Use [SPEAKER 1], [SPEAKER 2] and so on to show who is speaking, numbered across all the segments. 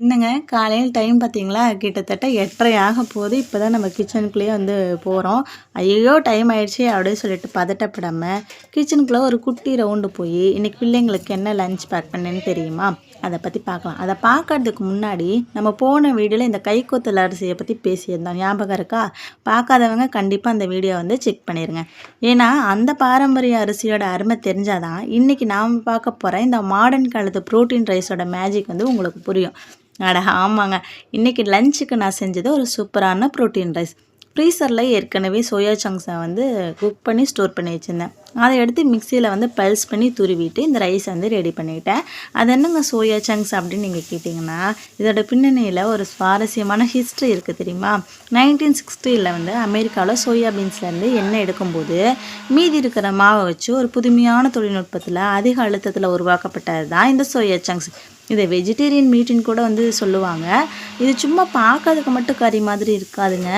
[SPEAKER 1] என்னங்க காலையில் டைம் பார்த்தீங்களா? கிட்டத்தட்ட 8:30 ஆக போகுது. இப்போ தான் நம்ம கிச்சனுக்குள்ளேயே போகிறோம். ஐயய்யோ! டைம் ஆயிடுச்சே அப்படின்னு சொல்லிட்டு பதட்டப்படாம, கிச்சனுக்குள்ளே ஒரு குட்டி ரவுண்டு போய், இன்னைக்கு பிள்ளைங்களுக்கு என்ன லஞ்ச் பேக் பண்ணேன்னு தெரியுமா? அதை பற்றி பார்க்கலாம். அதை பார்க்கறதுக்கு முன்னாடி, நம்ம போன வீடியோவில் இந்த கைக்குத்தல் அரிசியை பற்றி பேசியிருந்தோம். ஞாபகம் இருக்கா? பார்க்காதவங்க கண்டிப்பாக அந்த வீடியோ செக் பண்ணிடுங்க. ஏன்னா, அந்த பாரம்பரிய அரிசியோட அருமை தெரிஞ்சாதான், இன்றைக்கி நாம் பார்க்க போகிற இந்த மாடர்ன் காலத்து ப்ரோட்டீன் ரைஸோட மேஜிக் உங்களுக்கு புரியும். அட ஆமாங்க. இன்றைக்கி லஞ்சுக்கு நான் செஞ்சது ஒரு சூப்பரான ப்ரோட்டீன் ரைஸ். ஃப்ரீசரில் ஏற்கனவே சோயா சங்க்ஸை குக் பண்ணி ஸ்டோர் பண்ணி வச்சுருந்தேன். அதை எடுத்து மிக்சியில் பல்ஸ் பண்ணி துருவிட்டு இந்த ரைஸ் ரெடி பண்ணிவிட்டேன். அது என்னங்க சோயா சங்க்ஸ் அப்படின்னு நீங்கள் கேட்டிங்கன்னா, இதோட பின்னணியில் ஒரு சுவாரஸ்யமான ஹிஸ்ட்ரி இருக்குது தெரியுமா? 1960 அமெரிக்காவில் சோயா பீன்ஸ்லேருந்து எண்ணெய் எடுக்கும்போது மீதி இருக்கிற மாவை வச்சு ஒரு புதுமையான தொழில்நுட்பத்தில் அதிக அழுத்தத்தில் உருவாக்கப்பட்டது தான் இந்த சோயா சங்க்ஸ். இதை வெஜிடேரியன் மீட்டின்னு கூட சொல்லுவாங்க. இது சும்மா பார்க்கறதுக்கு மட்டும் கறி மாதிரி இருக்காதுங்க.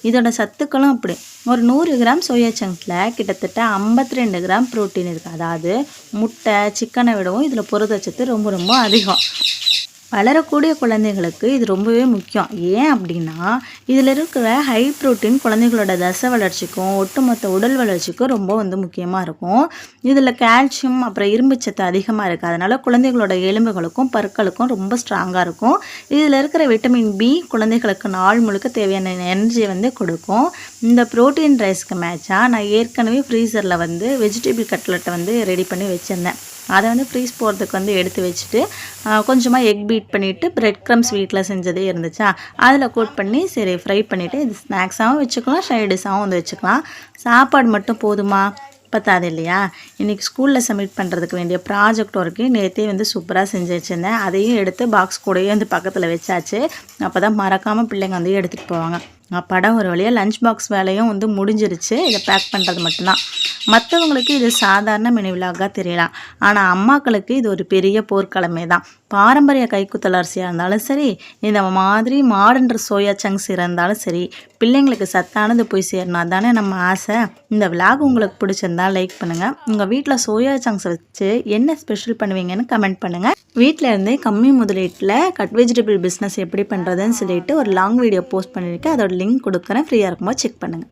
[SPEAKER 1] இதோட சத்துக்களும் அப்படி. ஒரு 100 கிராம் சோயா சங்க்ஸில் கிட்டத்தட்ட 52 கிராம் ப்ரோட்டீன் இருக்குது. அதாவது முட்டை சிக்கனை விடவும் இதில் புரதச்சத்து ரொம்ப ரொம்ப அதிகம். வளரக்கூடிய குழந்தைகளுக்கு இது ரொம்பவே முக்கியம். ஏன் அப்படின்னா, இதில் இருக்கிற ஹை ப்ரோட்டீன் குழந்தைகளோட தசை வளர்ச்சிக்கும் ஒட்டுமொத்த உடல் வளர்ச்சிக்கும் ரொம்ப முக்கியமாக இருக்கும். இதில் கால்சியம் அப்புறம் இரும்புச்சத்து அதிகமாக இருக்குது. அதனால் குழந்தைகளோட எலும்புகளுக்கும் பற்களுக்கும் ரொம்ப ஸ்ட்ராங்காக இருக்கும். இதில் இருக்கிற விட்டமின் பி குழந்தைகளுக்கு நாள் முழுக்க தேவையான எனர்ஜியை கொடுக்கும். இந்த ப்ரோட்டீன் ரைஸ்க்கு மேட்சாக நான் ஏற்கனவே ஃப்ரீசரில் வெஜிடபிள் கட்லெட்டை ரெடி பண்ணி வச்சுருந்தேன். அதை ஃப்ரீஸ் போகிறதுக்கு எடுத்து வச்சுட்டு கொஞ்சமாக எக் பீட் பண்ணிவிட்டு பிரெட் க்ரம்ஸ் வீட்டில் செஞ்சதே இருந்துச்சா, அதில் கோட் பண்ணி சரி ஃப்ரை பண்ணிவிட்டு இது ஸ்நாக்ஸாகவும் வச்சுக்கலாம், சைடிஷாகவும் வச்சுக்கலாம். சாப்பாடு மட்டும் போதுமா? பத்தாது இல்லையா? இன்றைக்கி ஸ்கூலில் சப்மிட் பண்ணுறதுக்கு வேண்டிய ப்ராஜெக்ட் ஒர்க்கு நேற்றே சூப்பராக செஞ்சு வச்சுருந்தேன். அதையும் எடுத்து பாக்ஸ் கூடயே பக்கத்தில் வச்சாச்சு. அப்போ தான் மறக்காமல் பிள்ளைங்க எடுத்துகிட்டு போவாங்க. படம் ஒரு வழியாக லஞ்ச் பாக்ஸ் வேலையும் முடிஞ்சிருச்சு. இதை பேக் பண்ணுறது மட்டும்தான். மற்றவங்களுக்கு இது சாதாரண மினி விலாகாக தெரியலாம். ஆனால் அம்மாக்களுக்கு இது ஒரு பெரிய போர்க்களமே தான். பாரம்பரிய கைக்குத்தல் அரிசியாக இருந்தாலும் சரி, இந்த மாதிரி மாடர்ன் சோயா சங்க்ஸ் இருந்தாலும் சரி, பிள்ளைங்களுக்கு சத்தானது போய் சேரணும். அதானே நம்ம ஆசை. இந்த விலாக் உங்களுக்கு பிடிச்சிருந்தா லைக் பண்ணுங்கள். உங்கள் வீட்டில் சோயா சங்க்ஸ் வச்சு என்ன ஸ்பெஷல் பண்ணுவீங்கன்னு கமெண்ட் பண்ணுங்கள். வீட்டில் இருந்தே கம்மி முதலீட்டில் கட் வெஜிடபிள் பிஸ்னஸ் எப்படி பண்ணுறதுன்னு சொல்லிட்டு ஒரு லாங் வீடியோ போஸ்ட் பண்ணியிருக்கேன். அதோட லிங்க் கொடுக்குறேன். ஃப்ரீயாக இருக்கும்போது செக் பண்ணுங்கள்.